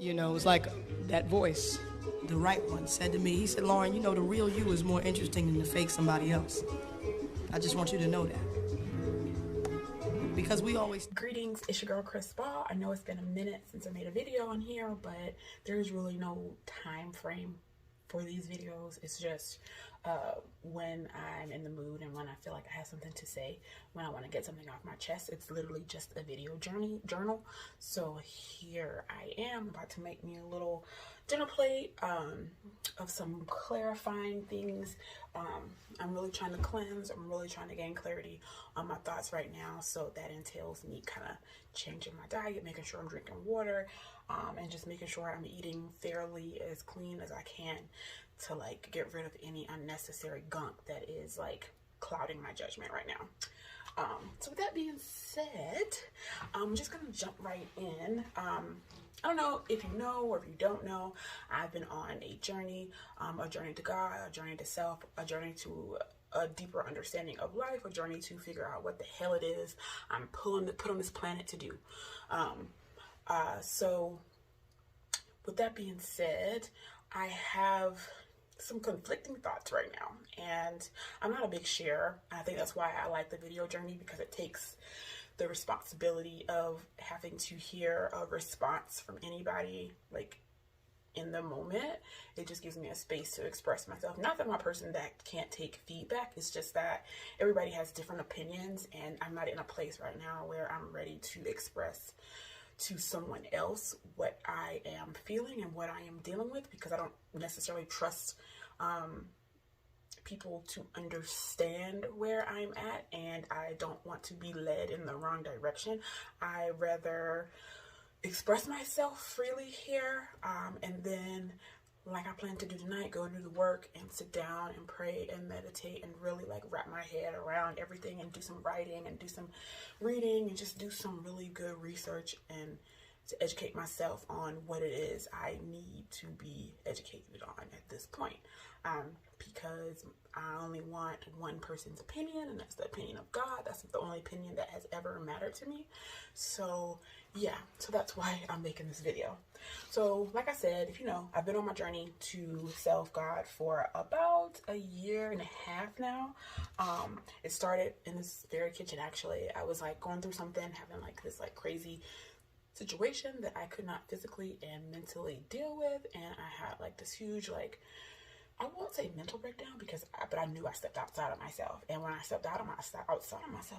You know, it's like that voice, the right one, said to me, he said, Lauren, you know, the real you is more interesting than the fake somebody else. I just want you to know that. Because we always... Greetings, it's your girl Krystal. I know it's been a minute since I made a video on here, but there's really no time frame for these videos. It's just when I'm in the mood and when I feel like I have something to say, when I want to get something off my chest. It's literally just a video journal. So here I am about to make me a little dinner plate of some clarifying things. I'm really trying to cleanse. I'm really trying to gain clarity on my thoughts right now. So that entails me kind of changing my diet, making sure I'm drinking water, and just making sure I'm eating fairly as clean as I can to like get rid of any unnecessary gunk that is like clouding my judgment right now. So with that being said, I'm just gonna jump right in. I don't know if you know or if you don't know, I've been on a journey to God, a journey to self, a journey to a deeper understanding of life, a journey to figure out what the hell it is I'm put on this planet to do. So with that being said, I have some conflicting thoughts right now, and I'm not a big sharer. I think that's why I like the video journey, because it takes the responsibility of having to hear a response from anybody like in the moment. It just gives me a space to express myself. Not that I'm a person that can't take feedback, it's just that everybody has different opinions, and I'm not in a place right now where I'm ready to express to someone else what I am feeling and what I am dealing with, because I don't necessarily trust people to understand where I'm at, and I don't want to be led in the wrong direction. I rather express myself freely here, and then, like I plan to do tonight, go do the work and sit down and pray and meditate and really like wrap my head around everything and do some writing and do some reading and just do some really good research and to educate myself on what it is I need to be educated on at this point. Because I only want one person's opinion, and that's the opinion of God. That's the only opinion that has ever mattered to me. So yeah, so that's why I'm making this video. So like I said, if you know, I've been on my journey to self-God for about a year and a half now. It started in this very kitchen, actually. I was like going through something, having like this like crazy situation that I could not physically and mentally deal with, and I had like this huge, like, I won't say mental breakdown, but I knew I stepped outside of myself. And when I stepped outside of myself,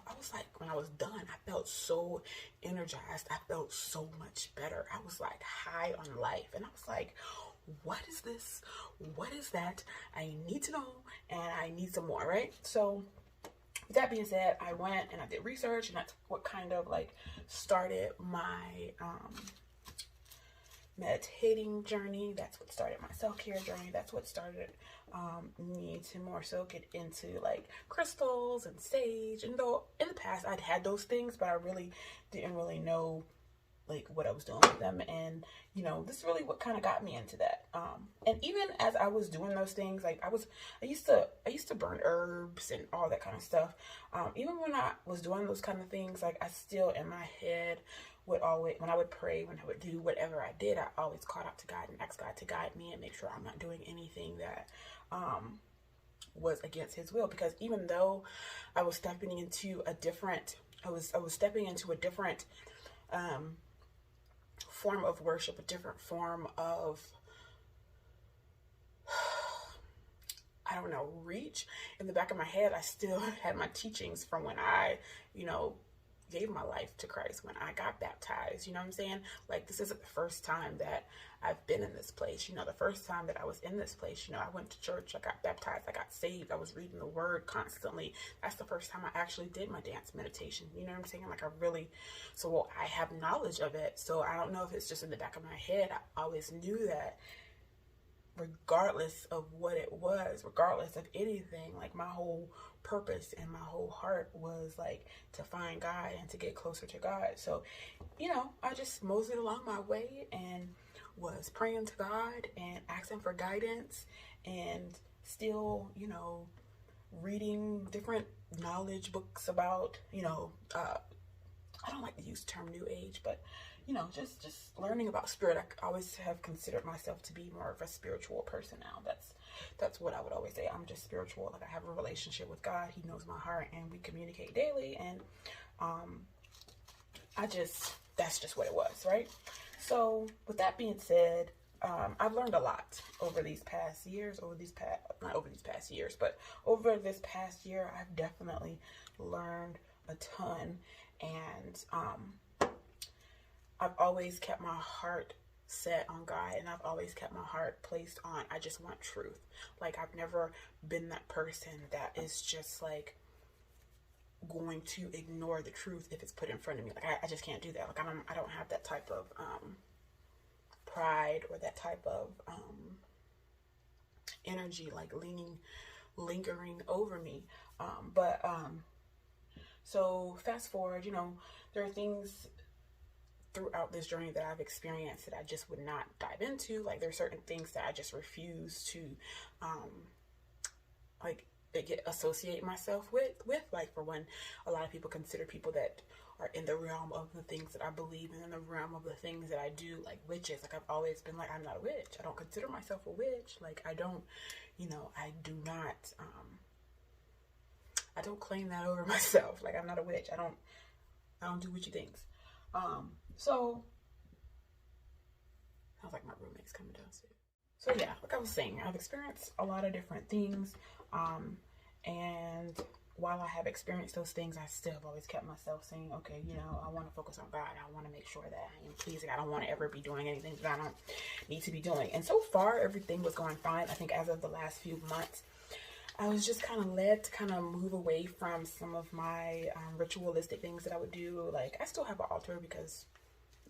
I was like, when I was done, I felt so energized. I felt so much better. I was like high on life. And I was like, what is this? What is that? I need to know, and I need some more, right? So with that being said, I went and I did research, and that's what kind of like started my meditating journey. That's what started my self-care journey. That's what started me to more so get into like crystals and sage. And though in the past I'd had those things, but I really didn't really know like what I was doing with them. And you know, this is really what kind of got me into that. And even as I was doing those things, like I used to burn herbs and all that kind of stuff. Even when I was doing those kind of things, like I still in my head would always, when I would pray, when I would do whatever I did, I always called out to God and asked God to guide me and make sure I'm not doing anything that was against his will. Because even though I was stepping into a different, I was stepping into a different form of worship, a different form of, I don't know, reach. In the back of my head, I still had my teachings from when I, you know, gave my life to Christ, when I got baptized. You know what I'm saying? Like, this isn't the first time that I've been in this place. You know, the first time that I was in this place, you know, I went to church, I got baptized, I got saved, I was reading the word constantly. That's the first time I actually did my dance meditation. You know what I'm saying? Like, so I have knowledge of it. So I don't know if it's just in the back of my head. I always knew that regardless of what it was, regardless of anything, like my whole purpose and my whole heart was like to find God and to get closer to God. So, you know, I just moseyed along my way and was praying to God and asking for guidance, and still, you know, reading different knowledge books about, you know, I don't like to use the term new age, but you know, just learning about spirit. I always have considered myself to be more of a spiritual person now. That's what I would always say. I'm just spiritual. Like, I have a relationship with God. He knows my heart, and we communicate daily. And that's just what it was, right? So with that being said, I've learned a lot over these past years, not over these past years, but over this past year, I've definitely learned a ton. And I've always kept my heart set on God, and I've always kept my heart placed on, I just want truth. Like, I've never been that person that is just like going to ignore the truth if it's put in front of me. Like, I just can't do that. Like, I don't have that type of pride or that type of energy like lingering over me. So fast forward, you know, there are things throughout this journey that I've experienced that I just would not dive into. Like, there are certain things that I just refuse to associate myself with. Like, for one, a lot of people consider people that are in the realm of the things that I believe in the realm of the things that I do, like witches. Like, I've always been like, I'm not a witch. I don't consider myself a witch. Like, I don't, you know, I do not I don't claim that over myself. Like, I'm not a witch. I don't do witchy things. So sounds like my roommate's coming downstairs. So yeah, like I was saying, I've experienced a lot of different things. And while I have experienced those things, I still have always kept myself saying, okay, you know, I want to focus on God. I want to make sure that I am pleasing. I don't want to ever be doing anything that I don't need to be doing. And so far, everything was going fine. I think as of the last few months, I was just kind of led to kind of move away from some of my ritualistic things that I would do. Like, I still have an altar because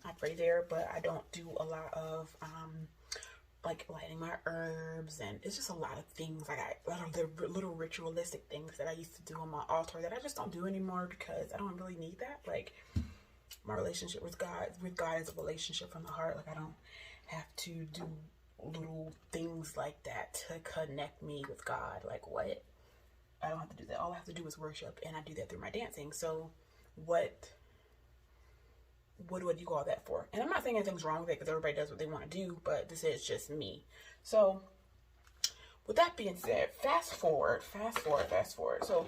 I pray there, but I don't do a lot of like lighting my herbs, and it's just a lot of things. Like, a lot of the little ritualistic things that I used to do on my altar that I just don't do anymore because I don't really need that. Like, my relationship with God is a relationship from the heart. Like, I don't have to do little things like that to connect me with God. Like, what? I don't have to do that. All I have to do is worship, and I do that through my dancing. So what do I do all that for? And I'm not saying anything's wrong with it because everybody does what they want to do, but this is just me. So with that being said, fast forward. So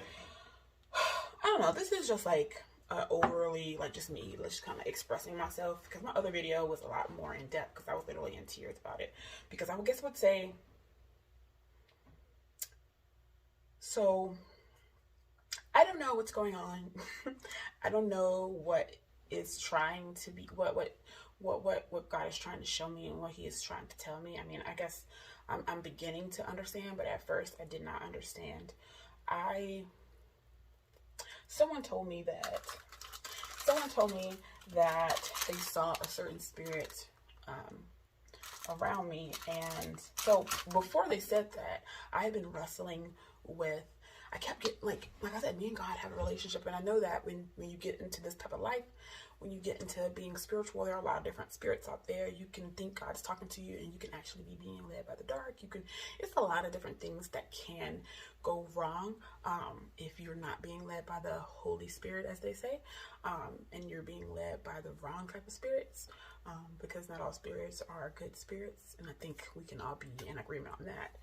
I don't know, this is just like overly, like, just me, just kind of expressing myself, because my other video was a lot more in depth because I was literally in tears about it. Because I would say, so I don't know what's going on. I don't know what is trying to be, what God is trying to show me and what he is trying to tell me. I mean, I guess I'm beginning to understand, but at first I did not understand. Someone told me that they saw a certain spirit around me. And so before they said that, I had been wrestling with, I kept getting, like I said, me and God have a relationship. And I know that when you get into this type of life, when you get into being spiritual, there are a lot of different spirits out there. You can think God's talking to you, and you can actually be being led by the dark. It's a lot of different things that can go wrong if you're not being led by the Holy Spirit, as they say, and you're being led by the wrong type of spirits, because not all spirits are good spirits, and I think we can all be in agreement on that.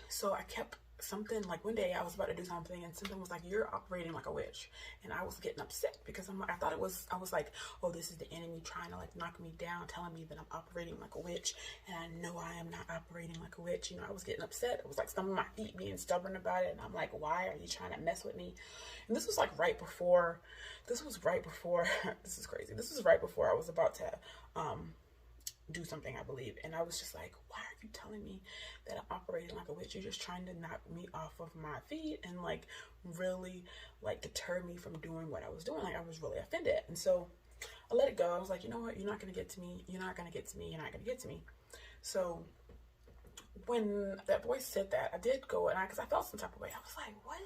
So I kept something, like one day I was about to do something and something was like, you're operating like a witch. And I was getting upset because I was like, oh, this is the enemy trying to like knock me down, telling me that I'm operating like a witch. And I know I am not operating like a witch. You know, I was getting upset. It was like some of my feet being stubborn about it. And I'm like, why are you trying to mess with me? And this was like right before, this is crazy. This was right before I was about to, do something, I believe. And I was just like, why are you telling me that I'm operating like a witch? You're just trying to knock me off of my feet and like really like deter me from doing what I was doing. Like, I was really offended. And so I let it go. I was like, you know what? You're not going to get to me. You're not going to get to me. You're not going to get to me. So when that voice said that, I did go, and because I felt some type of way. I was like, what?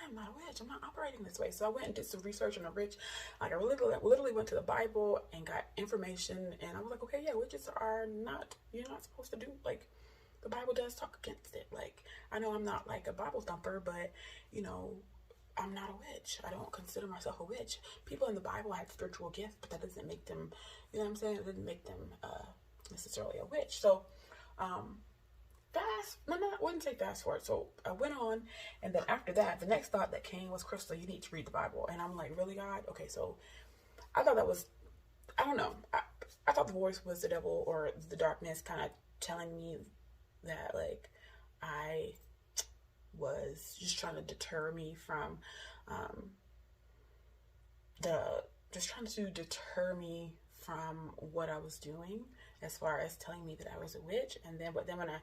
I'm not a witch. I'm not operating this way. So I went and did some research on a witch. Like, I literally went to the Bible and got information, and I was like, okay, yeah, witches are not, you're not supposed to do, like, the Bible does talk against it. Like, I know I'm not like a Bible thumper, but, you know, I'm not a witch. I don't consider myself a witch. People in the Bible had spiritual gifts, but that doesn't make them, you know what I'm saying? It doesn't make them necessarily a witch. So, I wouldn't say fast forward. So I went on, and then after that, the next thought that came was, Krystal, you need to read the Bible. And I'm like, really, God? Okay, so I thought that was, I don't know. I thought the voice was the devil or the darkness kind of telling me that, like, I was just trying to deter me from what I was doing, as far as telling me that I was a witch. But then when I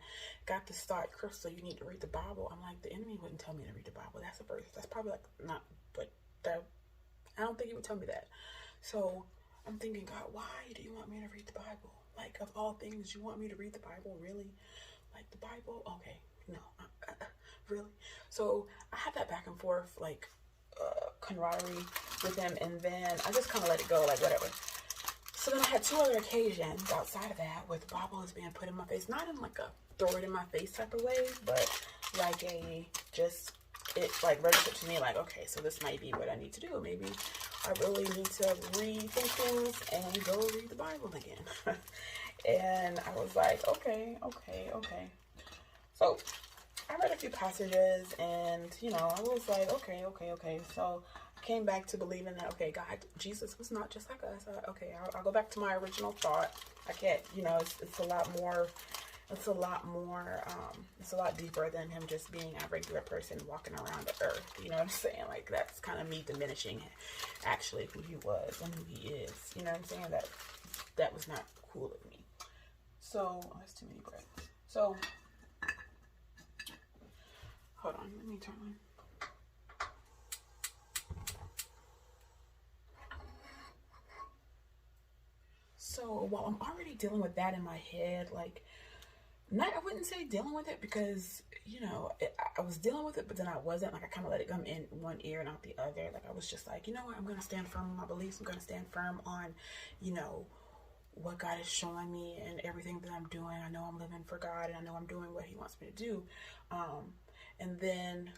got this thought, Krystal, you need to read the Bible, I'm like, the enemy wouldn't tell me to read the Bible. That's a verse. That's probably like not, but that, I don't think he would tell me that. So I'm thinking, God, why do you want me to read the Bible? Like, of all things, you want me to read the Bible? Really? Like, the Bible? Okay, no, really? So I had that back and forth, like, camaraderie with him, and then I just kind of let it go, like, whatever. So then I had 2 other occasions outside of that where the Bible is being put in my face, not in like a throw it in my face type of way, but like it like registered to me, like, okay, so this might be what I need to do. Maybe I really need to rethink things and go read the Bible again. And I was like, okay. So I read a few passages, and, you know, I was like, okay. So I came back to believing that, okay, God, Jesus was not just like us. I'll go back to my original thought. I can't, you know, it's a lot more, it's a lot deeper than him just being a regular person walking around the earth. You know what I'm saying? Like, that's kind of me diminishing actually who he was and who he is. You know what I'm saying? That was not cool of me. So, that's too many breaths. So, hold on, let me turn on. So while I'm already dealing with that in my head, like, I wouldn't say dealing with it, because, you know, I was dealing with it, but then I wasn't. Like, I kind of let it come in one ear and out the other. Like, I was just like, you know what, I'm going to stand firm on my beliefs. I'm going to stand firm on, you know, what God is showing me and everything that I'm doing. I know I'm living for God, and I know I'm doing what he wants me to do. And then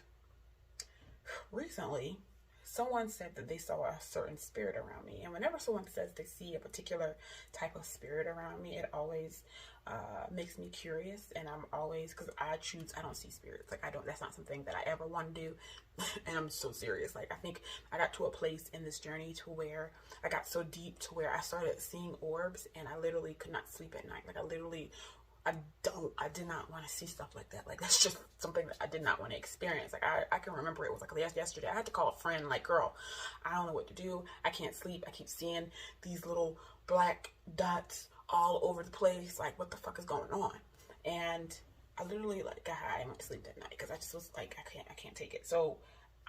recently, someone said that they saw a certain spirit around me. And whenever someone says they see a particular type of spirit around me, it always makes me curious. And I'm always, because I don't see spirits. Like, that's not something that I ever want to do. And I'm so serious. Like, I think I got to a place in this journey to where I got so deep to where I started seeing orbs, and I literally could not sleep at night. Like, I did not want to see stuff like that. Like, that's just something that I did not want to experience. Like, I can remember it was like yesterday. I had to call a friend, like, girl, I don't know what to do. I can't sleep. I keep seeing these little black dots all over the place. Like, what the fuck is going on? And I literally, like, got high and went to sleep that night, because I just was like, I can't take it. So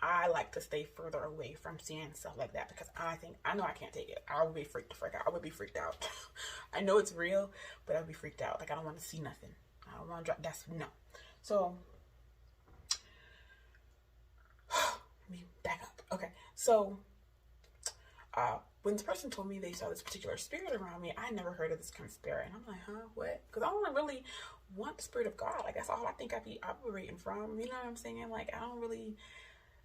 I like to stay further away from seeing stuff like that, because I know I can't take it. I would be freaked out. I would be freaked out. I know it's real, but I'd be freaked out. Like, I don't want to see nothing. I don't want to drop. No. So let me back up. Okay. So when this person told me they saw this particular spirit around me, I never heard of this kind of spirit. And I'm like, huh, what? Because I don't really want the spirit of God. Like, that's all I think I'd be operating from. You know what I'm saying? Like, I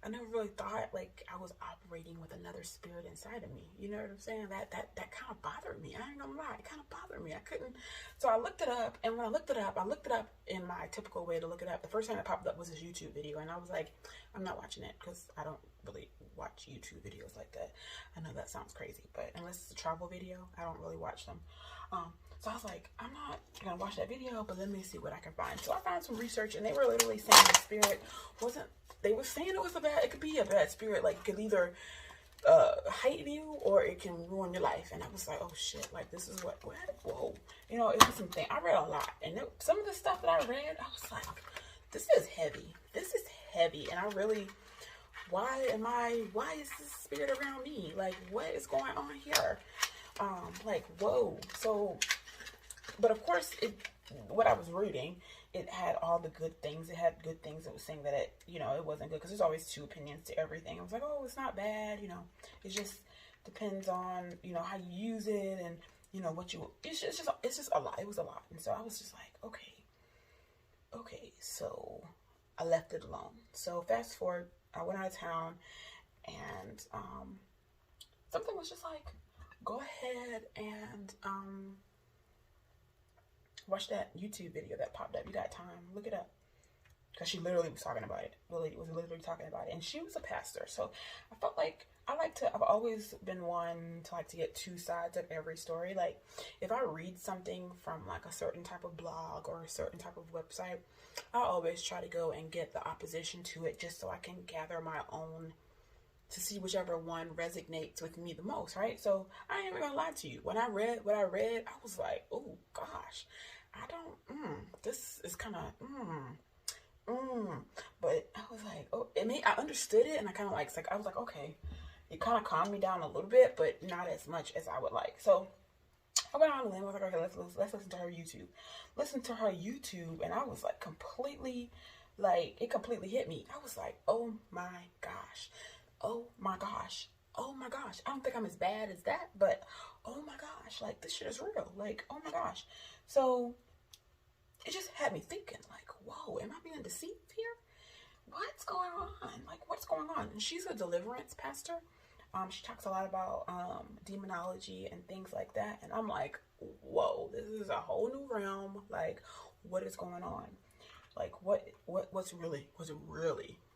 never really thought, like, I was operating with another spirit inside of me. You know what I'm saying? That kind of bothered me. I ain't gonna lie. It kind of bothered me. I couldn't. So I looked it up, and when I looked it up in my typical way to look it up. The first time it popped up was this YouTube video, and I was like, I'm not watching it, because I don't really watch YouTube videos like that. I know that sounds crazy, but unless it's a travel video, I don't really watch them. So I was like, I'm not gonna watch that video, but let me see what I can find. So I found some research, and they were literally saying the spirit wasn't. They were saying it could be a bad spirit. Like, it could either heighten you, or it can ruin your life. And I was like, oh shit, like, this is what, whoa. You know, it was something. I read a lot, and some of the stuff that I read, I was like, this is heavy. And I really, why is this spirit around me? Like, what is going on here? Like, whoa. So, but of course, what I was reading, it had all the good things. It had good things. It was saying that it wasn't good, because there's always 2 opinions to everything. I was like, oh, it's not bad. You know, it just depends on, how you use it, and, it's just a lot. It was a lot. And so I was just like, okay. So I left it alone. So fast forward out of town, and something was just like, go ahead and watch that YouTube video that popped up. You got time, look it up. Because she literally was talking about it. The lady was literally talking about it. And she was a pastor. So I felt like I've always been one to like to get two sides of every story. Like if I read something from like a certain type of blog or a certain type of website, I always try to go and get the opposition to it just so I can gather my own, to see whichever one resonates with me the most, right? So I ain't even gonna lie to you. When I read what I read, I was like, oh gosh, this is kind of, but I was like, oh, I understood it, and I kind of like, I was like, okay, it kind of calmed me down a little bit, but not as much as I would like. So I went on a limb. I was like, okay, let's listen to her YouTube. Listen to her YouTube, and I was like completely, like, it completely hit me. I was like, oh my gosh, oh my gosh, oh my gosh. I don't think I'm as bad as that, but oh my gosh, like this shit is real. Like, oh my gosh. So it just had me thinking, like, whoa, am I being deceived here? What's going on? Like, what's going on? And she's a deliverance pastor. She talks a lot about demonology and things like that. And I'm like, whoa, this is a whole new realm. Like, what is going on? Like, what's really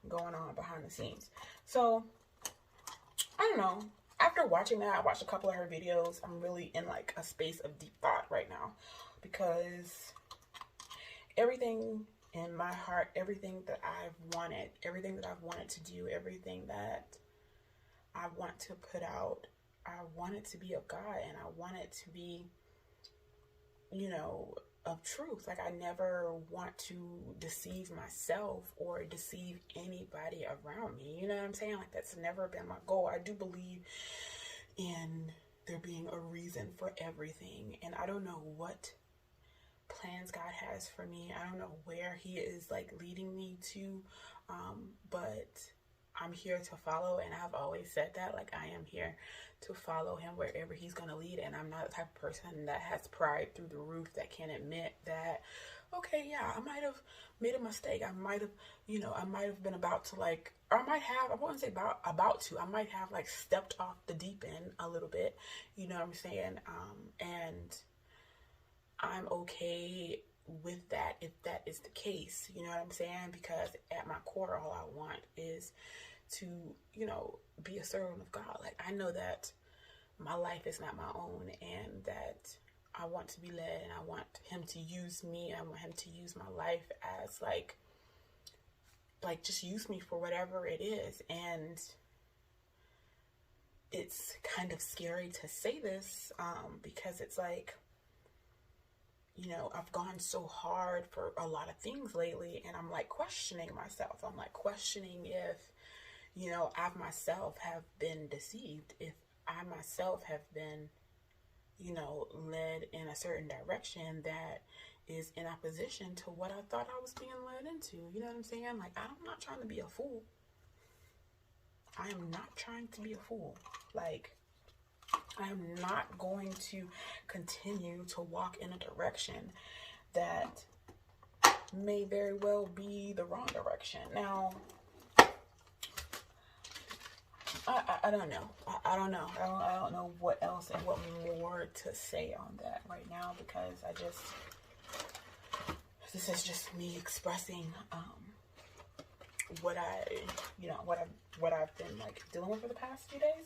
going on behind the scenes? So, I don't know. After watching that, I watched a couple of her videos. I'm really in like a space of deep thought right now, because everything in my heart, everything that I've wanted to do, everything that I want to put out, I want it to be of God, and I want it to be, of truth. Like, I never want to deceive myself or deceive anybody around me. You know what I'm saying? Like, that's never been my goal. I do believe in there being a reason for everything, and I don't know what plans God has for me. I don't know where he is like leading me to, but I'm here to follow, and I've always said that, like, I am here to follow him wherever he's going to lead. And I'm not the type of person that has pride through the roof, that can admit that, okay, yeah, I might have made a mistake. I might have been about to like, or I wouldn't say about to, I might have like stepped off the deep end a little bit, you know what I'm saying? And I'm okay with that if that is the case, you know what I'm saying? Because at my core, all I want is to, be a servant of God. Like, I know that my life is not my own, and that I want to be led, and I want him to use me. I want him to use my life as like just use me for whatever it is. And it's kind of scary to say this, because it's like, I've gone so hard for a lot of things lately, and I'm like questioning myself. I'm like questioning if, I myself have been deceived, if I myself have been, led in a certain direction that is in opposition to what I thought I was being led into. You know what I'm saying? Like, I'm not trying to be a fool. I am not trying to be a fool. Like, I am not going to continue to walk in a direction that may very well be the wrong direction. Now, I don't know. I don't know. I don't know what else and what more to say on that right now, because this is just me expressing what I've been like dealing with for the past few days,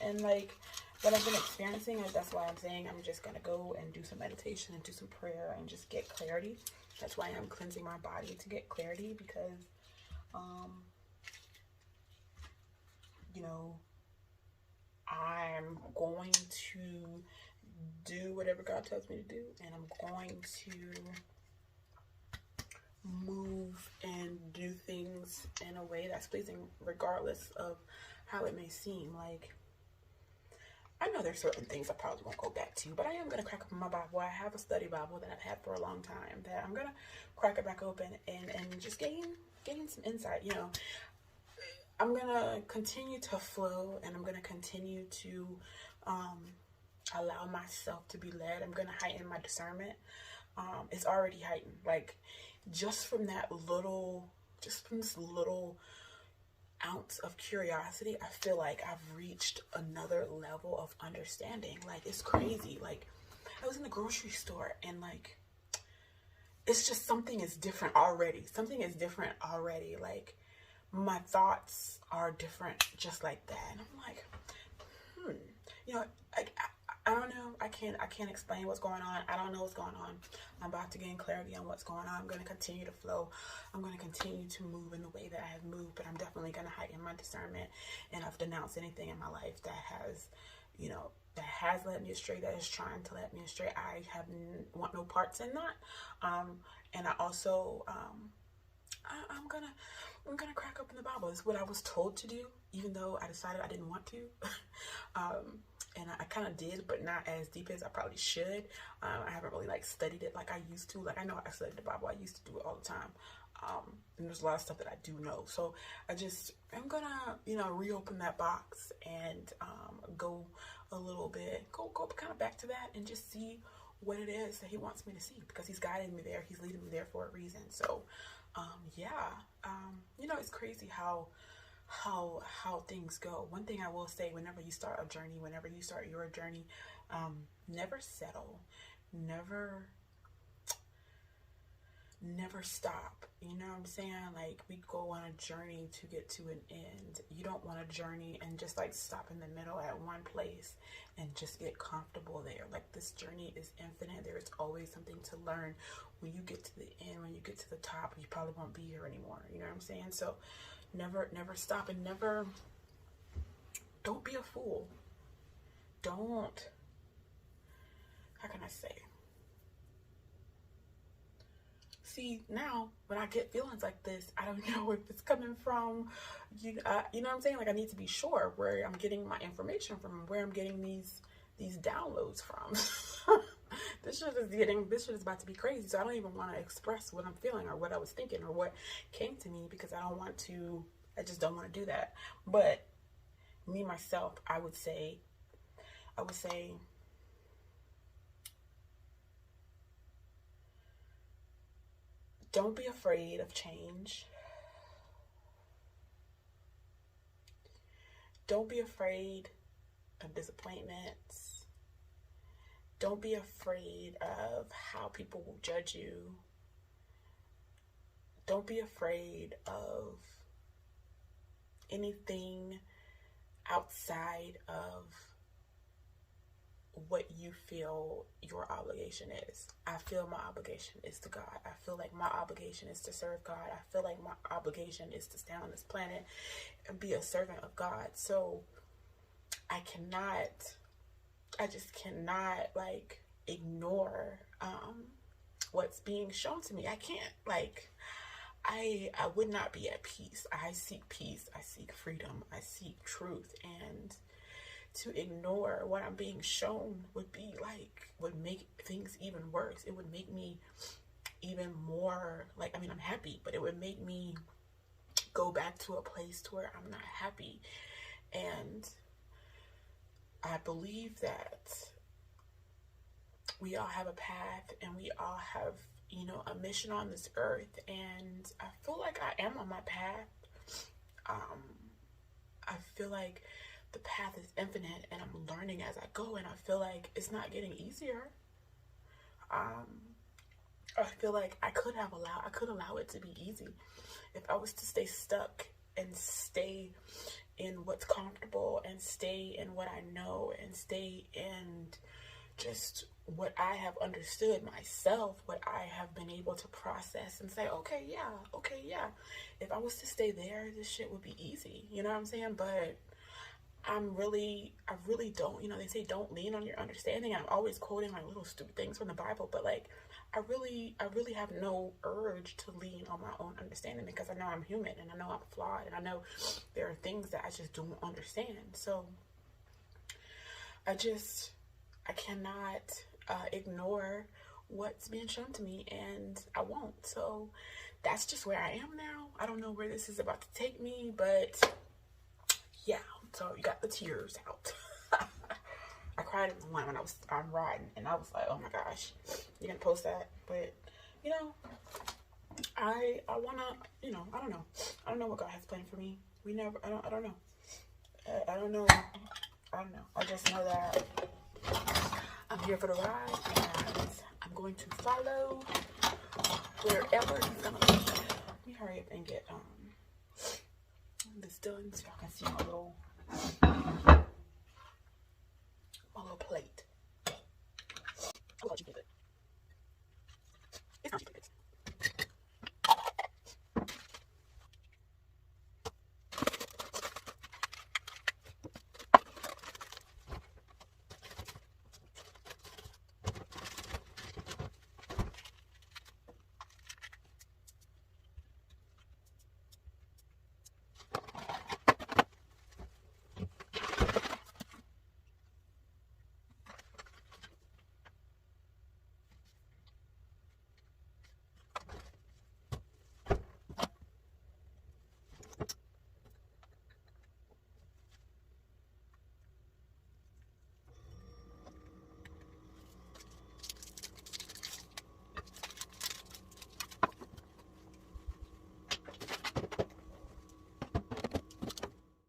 and like what I've been experiencing. And that's why I'm saying I'm just gonna go and do some meditation and do some prayer and just get clarity. That's why I'm cleansing my body, to get clarity, because I'm going to do whatever God tells me to do, and I'm going to move and do things in a way that's pleasing, regardless of how it may seem. Like, I know there's certain things I probably won't go back to, but I am going to crack open my Bible. I have a study Bible that I've had for a long time, that I'm going to crack it back open and just gain some insight. I'm going to continue to flow, and I'm going to continue to allow myself to be led. I'm going to heighten my discernment. It's already heightened. Like, just from that little just from this little ounce of curiosity, I feel like I've reached another level of understanding. Like, it's crazy. Like, I was in the grocery store and like, it's just something is different already. Something is different already. Like, my thoughts are different just like that. And I'm like, you know, like, I don't know. I can't explain what's going on. I don't know what's going on. I'm about to gain clarity on what's going on. I'm going to continue to flow. I'm going to continue to move in the way that I have moved, but I'm definitely going to heighten my discernment. And I've denounced anything in my life that has, you know, that has led me astray, that is trying to let me astray. I want no parts in that. And I also, I'm gonna crack open the Bible. It's what I was told to do, even though I decided I didn't want to. And I kind of did, but not as deep as I probably should. I haven't really like studied it like I used to. Like, I know I studied the Bible. I used to do it all the time. And there's a lot of stuff that I do know. So I'm gonna, you know, reopen that box and go a little bit, go kind of back to that and just see what it is that he wants me to see, because he's guiding me there. He's leading me there for a reason. So, you know, it's crazy how things go. One thing I will say, whenever you start a journey, whenever you start your journey, never settle, never stop. You know what I'm saying? Like, we go on a journey to get to an end. You don't want a journey and just like stop in the middle at one place and just get comfortable there. Like, this journey is infinite. There is always something to learn. When you get to the end, when you get to the top, you probably won't be here anymore. You know what I'm saying? So never stop, and don't be a fool. Don't, how can I say? See, now when I get feelings like this, I don't know if it's coming from, you know what I'm saying? Like, I need to be sure where I'm getting my information from, where I'm getting these downloads from. This shit is about to be crazy. So I don't even want to express what I'm feeling or what I was thinking or what came to me, because I just don't want to do that. But me, myself, I would say, don't be afraid of change. Don't be afraid of disappointments. Don't be afraid of how people will judge you. Don't be afraid of anything outside of what you feel your obligation is. I feel my obligation is to God. I feel like my obligation is to serve God. I feel like my obligation is to stay on this planet and be a servant of God. So I just cannot like ignore what's being shown to me. I can't, like, I would not be at peace. I seek peace. I seek freedom. I seek truth. And to ignore what I'm being shown would make things even worse. It would make me even more, like, I mean, I'm happy, but it would make me go back to a place to where I'm not happy. And I believe that we all have a path, and we all have, you know, a mission on this earth. And I feel like I am on my path. I feel like the path is infinite, and I'm learning as I go, and I feel like it's not getting easier. I feel like I could allow it to be easy. If I was to stay stuck and stay in what's comfortable and stay in what I know and stay in just what I have understood myself, what I have been able to process and say, okay, yeah. If I was to stay there, this shit would be easy. You know what I'm saying? But I really don't, you know, they say don't lean on your understanding. I'm always quoting like little stupid things from the Bible, but like, I really have no urge to lean on my own understanding, because I know I'm human and I know I'm flawed and I know there are things that I just don't understand. So I cannot ignore what's being shown to me, and I won't. So that's just where I am now. I don't know where this is about to take me, but yeah. So you got the tears out. I cried in one when I'm riding, and I was like, oh my gosh, you're gonna post that? But you know, I wanna, you know, I don't know. I don't know what God has planned for me. I don't know. I don't know. I don't know. I just know that I'm here for the ride and I'm going to follow wherever he's gonna lead. Let me hurry up and get this done so y'all can see my little